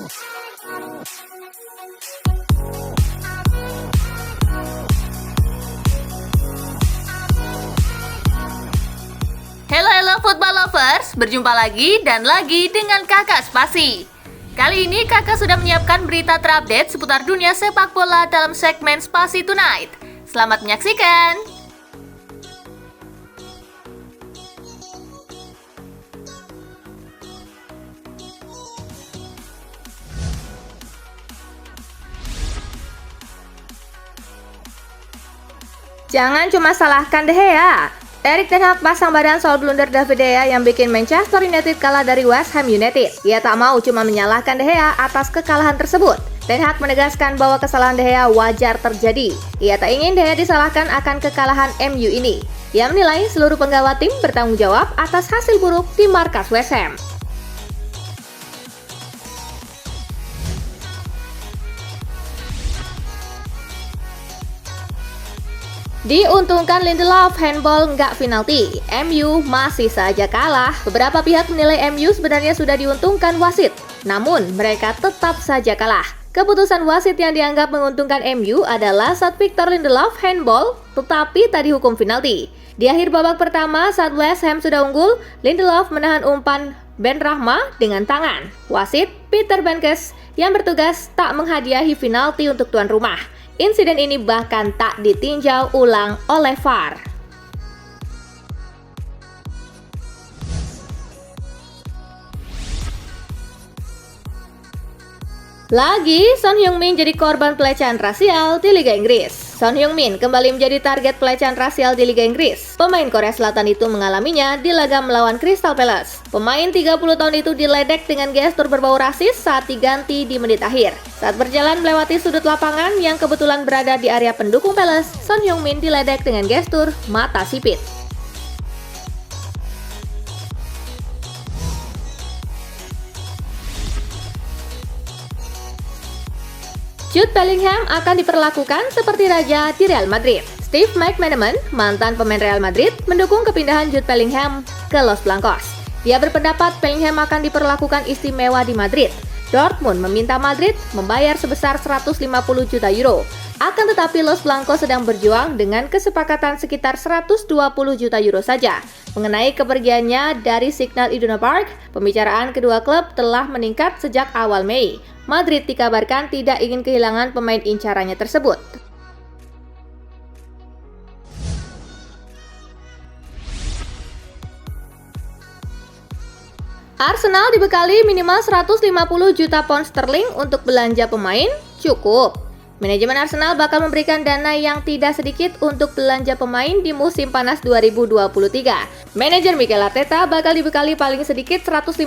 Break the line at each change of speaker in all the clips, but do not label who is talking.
Halo football lovers, berjumpa lagi dan lagi dengan Kakak Spasi. Kali ini Kakak sudah menyiapkan berita terupdate seputar dunia sepak bola dalam segmen Spasi Tonight. Selamat menyaksikan.
Jangan cuma salahkan De Gea. Erik ten Hag pasang badan soal blunder David De Gea yang bikin Manchester United kalah dari West Ham United. Ia tak mau cuma menyalahkan De Gea atas kekalahan tersebut. Ten Hag menegaskan bahwa kesalahan De Gea wajar terjadi. Ia tak ingin De Gea disalahkan akan kekalahan MU ini. Ia menilai seluruh penggawa tim bertanggung jawab atas hasil buruk di markas West Ham. Diuntungkan Lindelof handball nggak penalti. MU masih saja kalah. Beberapa pihak menilai MU sebenarnya sudah diuntungkan wasit. Namun mereka tetap saja kalah. Keputusan wasit yang dianggap menguntungkan MU adalah saat Victor Lindelof handball tetapi tak dihukum penalti. Di akhir babak pertama saat West Ham sudah unggul, Lindelof menahan umpan Ben Rahma dengan tangan. Wasit Peter Benkes yang bertugas tak menghadiahi penalti untuk tuan rumah. Insiden ini bahkan tak ditinjau ulang oleh VAR. Lagi, Son Heung-min jadi korban pelecehan rasial di Liga Inggris. Son Heung-min kembali menjadi target pelecehan rasial di Liga Inggris. Pemain Korea Selatan itu mengalaminya di laga melawan Crystal Palace. Pemain 30 tahun itu diledek dengan gestur berbau rasis saat diganti di menit akhir. Saat berjalan melewati sudut lapangan yang kebetulan berada di area pendukung Palace, Son Heung-min diledek dengan gestur mata sipit. Jude Bellingham akan diperlakukan seperti raja di Real Madrid. Steve McManaman, mantan pemain Real Madrid, mendukung kepindahan Jude Bellingham ke Los Blancos. Dia berpendapat Bellingham akan diperlakukan istimewa di Madrid. Dortmund meminta Madrid membayar sebesar 150 juta euro. Akan tetapi Los Blancos sedang berjuang dengan kesepakatan sekitar 120 juta euro saja. Mengenai kepergiannya dari Signal Iduna Park, pembicaraan kedua klub telah meningkat sejak awal Mei. Madrid dikabarkan tidak ingin kehilangan pemain incarannya tersebut. Arsenal dibekali minimal 150 juta pound sterling untuk belanja pemain, cukup. Manajemen Arsenal bakal memberikan dana yang tidak sedikit untuk belanja pemain di musim panas 2023. Manajer Mikel Arteta bakal dibekali paling sedikit 150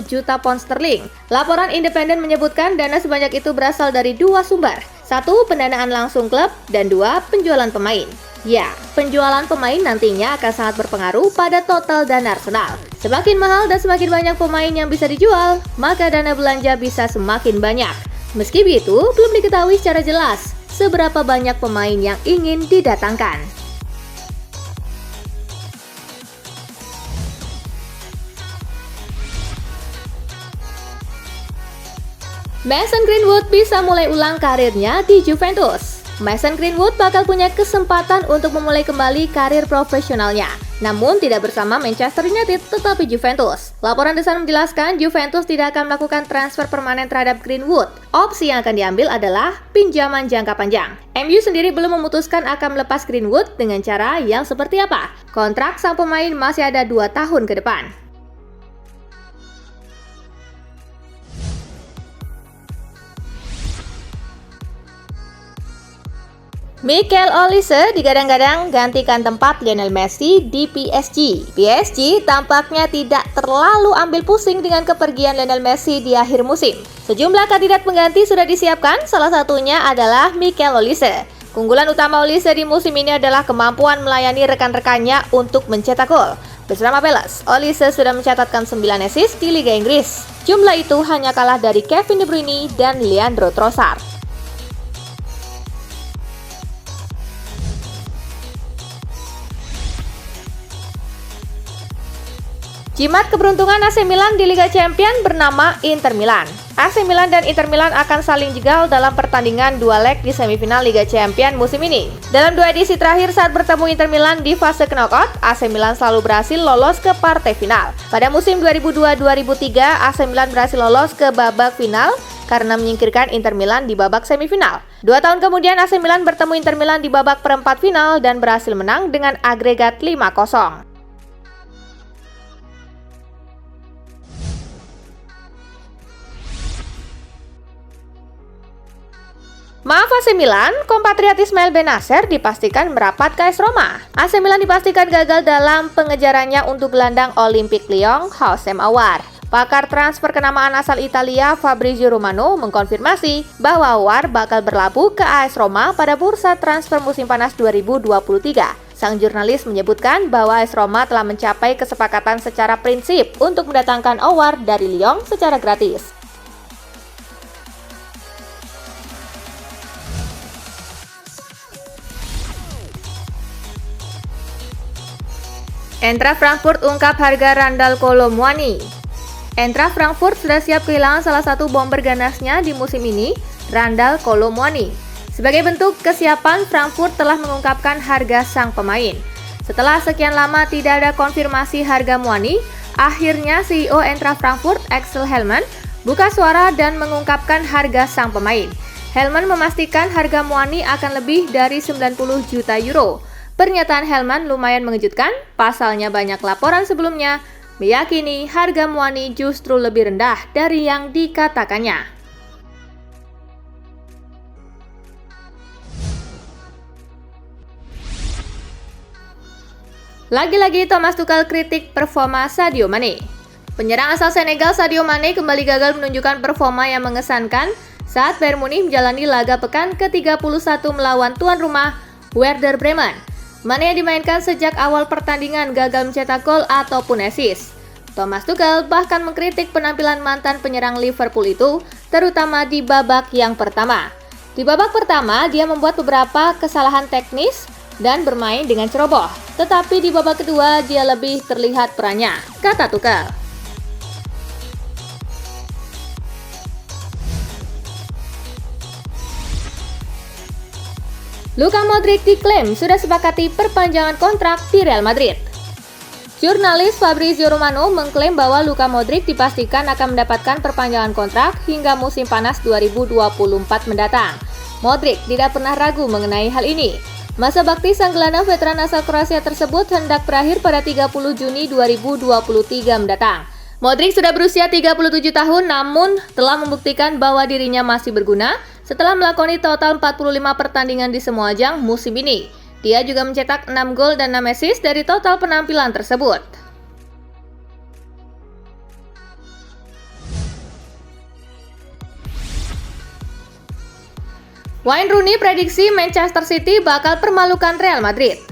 juta pound sterling. Laporan independen menyebutkan dana sebanyak itu berasal dari dua sumber. Satu, pendanaan langsung klub, dan dua, penjualan pemain. Ya, penjualan pemain nantinya akan sangat berpengaruh pada total dana Arsenal. Semakin mahal dan semakin banyak pemain yang bisa dijual, maka dana belanja bisa semakin banyak. Meski begitu, belum diketahui secara jelas seberapa banyak pemain yang ingin didatangkan. Mason Greenwood bisa mulai ulang karirnya di Juventus. Mason Greenwood bakal punya kesempatan untuk memulai kembali karir profesionalnya, namun tidak bersama Manchester United tetapi Juventus. Laporan The Sun menjelaskan Juventus tidak akan melakukan transfer permanen terhadap Greenwood. Opsi yang akan diambil adalah pinjaman jangka panjang. MU sendiri belum memutuskan akan melepas Greenwood dengan cara yang seperti apa. Kontrak sang pemain masih ada 2 tahun ke depan. Mikel Olise digadang-gadang gantikan tempat Lionel Messi di PSG. PSG tampaknya tidak terlalu ambil pusing dengan kepergian Lionel Messi di akhir musim. Sejumlah kandidat pengganti sudah disiapkan, salah satunya adalah Mikel Olise. Keunggulan utama Olise di musim ini adalah kemampuan melayani rekan-rekannya untuk mencetak gol. Bersama Palace, Olise sudah mencatatkan 9 assist di Liga Inggris. Jumlah itu hanya kalah dari Kevin De Bruyne dan Leandro Trossard. Jimat keberuntungan AC Milan di Liga Champions bernama Inter Milan. AC Milan dan Inter Milan akan saling jegal dalam pertandingan dua leg di semifinal Liga Champions musim ini. Dalam dua edisi terakhir saat bertemu Inter Milan di fase knockout, AC Milan selalu berhasil lolos ke partai final. Pada musim 2002-2003, AC Milan berhasil lolos ke babak final karena menyingkirkan Inter Milan di babak semifinal. 2 tahun kemudian AC Milan bertemu Inter Milan di babak perempat final dan berhasil menang dengan agregat 5-0. Maaf AC Milan, kompatriot Ismail Bennacer dipastikan merapat ke AS Roma. AC Milan dipastikan gagal dalam pengejarannya untuk gelandang Olympique Lyon, Houssem Aouar. Pakar transfer kenamaan asal Italia Fabrizio Romano mengkonfirmasi bahwa Aouar bakal berlabuh ke AS Roma pada bursa transfer musim panas 2023. Sang jurnalis menyebutkan bahwa AS Roma telah mencapai kesepakatan secara prinsip untuk mendatangkan Aouar dari Lyon secara gratis. Eintracht Frankfurt ungkap harga Randal Kolo Muani. Eintracht Frankfurt sudah siap kehilangan salah satu bomber ganasnya di musim ini, Randal Kolo Muani. Sebagai bentuk kesiapan, Frankfurt telah mengungkapkan harga sang pemain. Setelah sekian lama tidak ada konfirmasi harga Muani, akhirnya CEO Eintracht Frankfurt, Axel Hellmann, buka suara dan mengungkapkan harga sang pemain. Hellmann memastikan harga Muani akan lebih dari 90 juta euro. Pernyataan Hellmann lumayan mengejutkan, pasalnya banyak laporan sebelumnya meyakini harga Muani justru lebih rendah dari yang dikatakannya. Lagi-lagi Thomas Tuchel kritik performa Sadio Mane. Penyerang asal Senegal Sadio Mane kembali gagal menunjukkan performa yang mengesankan saat Bayern Munich menjalani laga pekan ke-31 melawan tuan rumah Werder Bremen. Mane yang dimainkan sejak awal pertandingan gagal mencetak gol ataupun assist. Thomas Tuchel bahkan mengkritik penampilan mantan penyerang Liverpool itu, terutama di babak yang pertama. Di babak pertama, dia membuat beberapa kesalahan teknis dan bermain dengan ceroboh. Tetapi di babak kedua, dia lebih terlihat perannya, kata Tuchel. Luka Modric diklaim sudah sepakati perpanjangan kontrak di Real Madrid. Jurnalis Fabrizio Romano mengklaim bahwa Luka Modric dipastikan akan mendapatkan perpanjangan kontrak hingga musim panas 2024 mendatang. Modric tidak pernah ragu mengenai hal ini. Masa bakti sang gelandang veteran asal Kroasia tersebut hendak berakhir pada 30 Juni 2023 mendatang. Modric sudah berusia 37 tahun namun telah membuktikan bahwa dirinya masih berguna setelah melakoni total 45 pertandingan di semua ajang musim ini. Dia juga mencetak 6 gol dan 6 assist dari total penampilan tersebut. Wayne Rooney prediksi Manchester City bakal permalukan Real Madrid.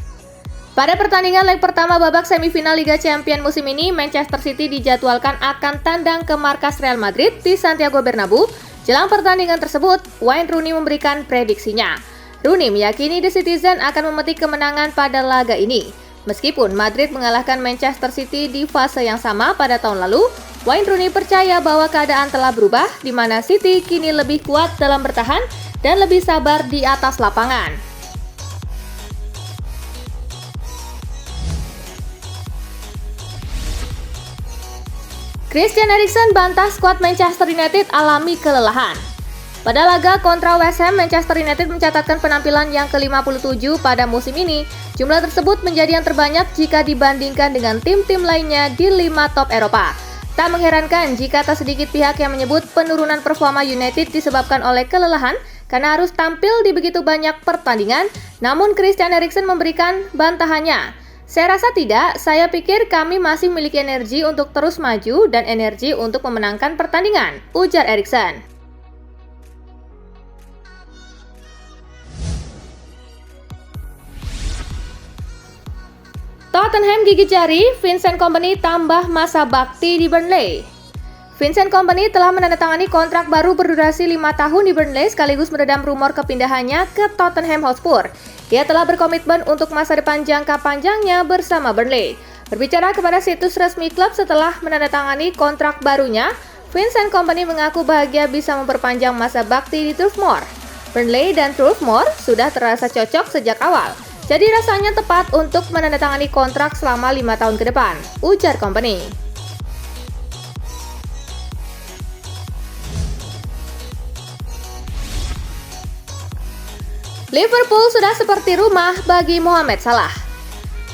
Pada pertandingan leg pertama babak semifinal Liga Champions musim ini, Manchester City dijadwalkan akan tandang ke markas Real Madrid di Santiago Bernabeu. Jelang pertandingan tersebut, Wayne Rooney memberikan prediksinya. Rooney meyakini The Citizen akan memetik kemenangan pada laga ini. Meskipun Madrid mengalahkan Manchester City di fase yang sama pada tahun lalu, Wayne Rooney percaya bahwa keadaan telah berubah, di mana City kini lebih kuat dalam bertahan dan lebih sabar di atas lapangan. Christian Eriksen bantah skuad Manchester United alami kelelahan. Pada laga kontra West Ham, Manchester United mencatatkan penampilan yang ke-57 pada musim ini. Jumlah tersebut menjadi yang terbanyak jika dibandingkan dengan tim-tim lainnya di 5 top Eropa. Tak mengherankan jika tak sedikit pihak yang menyebut penurunan performa United disebabkan oleh kelelahan karena harus tampil di begitu banyak pertandingan. Namun Christian Eriksen memberikan bantahannya. Saya rasa tidak, saya pikir kami masih memiliki energi untuk terus maju dan energi untuk memenangkan pertandingan, ujar Eriksen. Tottenham gigit jari, Vincent Kompany tambah masa bakti di Burnley. Vincent Kompany telah menandatangani kontrak baru berdurasi 5 tahun di Burnley sekaligus meredam rumor kepindahannya ke Tottenham Hotspur. Dia telah berkomitmen untuk masa depan jangka panjangnya bersama Burnley. Berbicara kepada situs resmi klub setelah menandatangani kontrak barunya, Vincent Kompany mengaku bahagia bisa memperpanjang masa bakti di Turf Moor. Burnley dan Turf Moor sudah terasa cocok sejak awal, jadi rasanya tepat untuk menandatangani kontrak selama 5 tahun ke depan, ujar Kompany. Liverpool sudah seperti rumah bagi Mohamed Salah.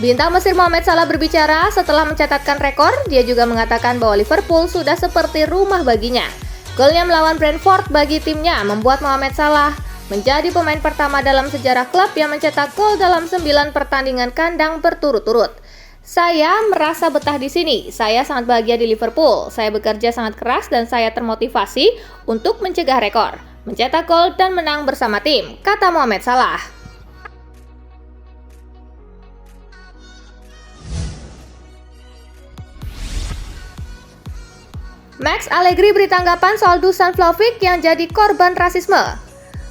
Bintang Mesir Mohamed Salah berbicara setelah mencatatkan rekor. Dia juga mengatakan bahwa Liverpool sudah seperti rumah baginya. Golnya melawan Brentford bagi timnya membuat Mohamed Salah menjadi pemain pertama dalam sejarah klub yang mencetak gol dalam 9 pertandingan kandang berturut-turut. Saya merasa betah di sini. Saya sangat bahagia di Liverpool. Saya bekerja sangat keras dan saya termotivasi untuk mencegah rekor, mencetak gol dan menang bersama tim, kata Mohamed Salah. Max Allegri beri tanggapan soal Dusan Vlahovic yang jadi korban rasisme.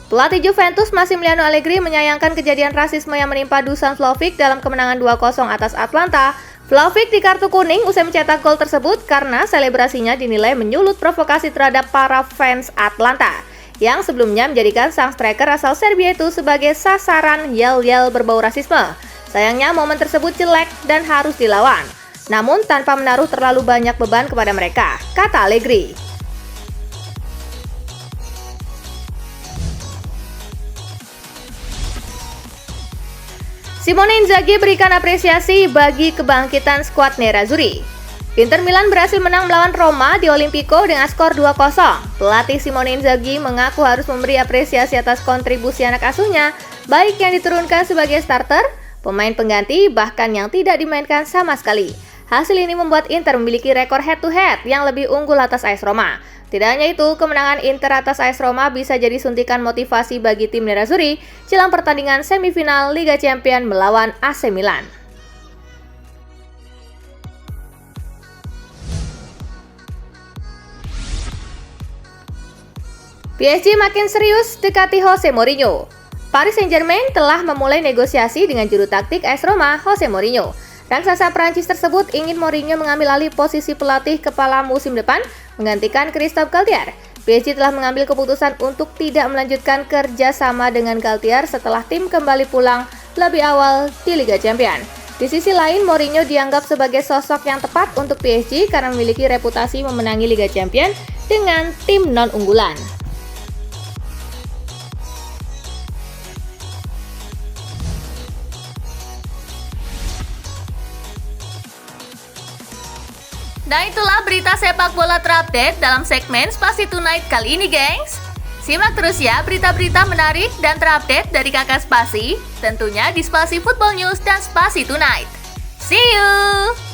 Pelatih Juventus Massimiliano Allegri menyayangkan kejadian rasisme yang menimpa Dusan Vlahovic dalam kemenangan 2-0 atas Atlanta. Vlahovic di kartu kuning usai mencetak gol tersebut karena selebrasinya dinilai menyulut provokasi terhadap para fans Atlanta, yang sebelumnya menjadikan sang striker asal Serbia itu sebagai sasaran yel-yel berbau rasisme. Sayangnya momen tersebut jelek dan harus dilawan, namun tanpa menaruh terlalu banyak beban kepada mereka, kata Allegri. Simone Inzaghi berikan apresiasi bagi kebangkitan skuad Nerazzurri. Inter Milan berhasil menang melawan Roma di Olimpico dengan skor 2-0. Pelatih Simone Inzaghi mengaku harus memberi apresiasi atas kontribusi anak asuhnya, baik yang diturunkan sebagai starter, pemain pengganti, bahkan yang tidak dimainkan sama sekali. Hasil ini membuat Inter memiliki rekor head-to-head yang lebih unggul atas AS Roma. Tidak hanya itu, kemenangan Inter atas AS Roma bisa jadi suntikan motivasi bagi tim Nerazzurri jelang pertandingan semifinal Liga Champions melawan AC Milan. PSG makin serius dekati Jose Mourinho. Paris Saint-Germain telah memulai negosiasi dengan juru taktik AS Roma, Jose Mourinho. Raksasa Prancis tersebut ingin Mourinho mengambil alih posisi pelatih kepala musim depan, menggantikan Christophe Galtier. PSG telah mengambil keputusan untuk tidak melanjutkan kerjasama dengan Galtier setelah tim kembali pulang lebih awal di Liga Champions. Di sisi lain, Mourinho dianggap sebagai sosok yang tepat untuk PSG karena memiliki reputasi memenangi Liga Champions dengan tim non-unggulan.
Nah, itulah berita sepak bola terupdate dalam segmen Spasi Tonight kali ini, gengs. Simak terus ya berita-berita menarik dan terupdate dari Kakak Spasi, tentunya di Spasi Football News dan Spasi Tonight. See you!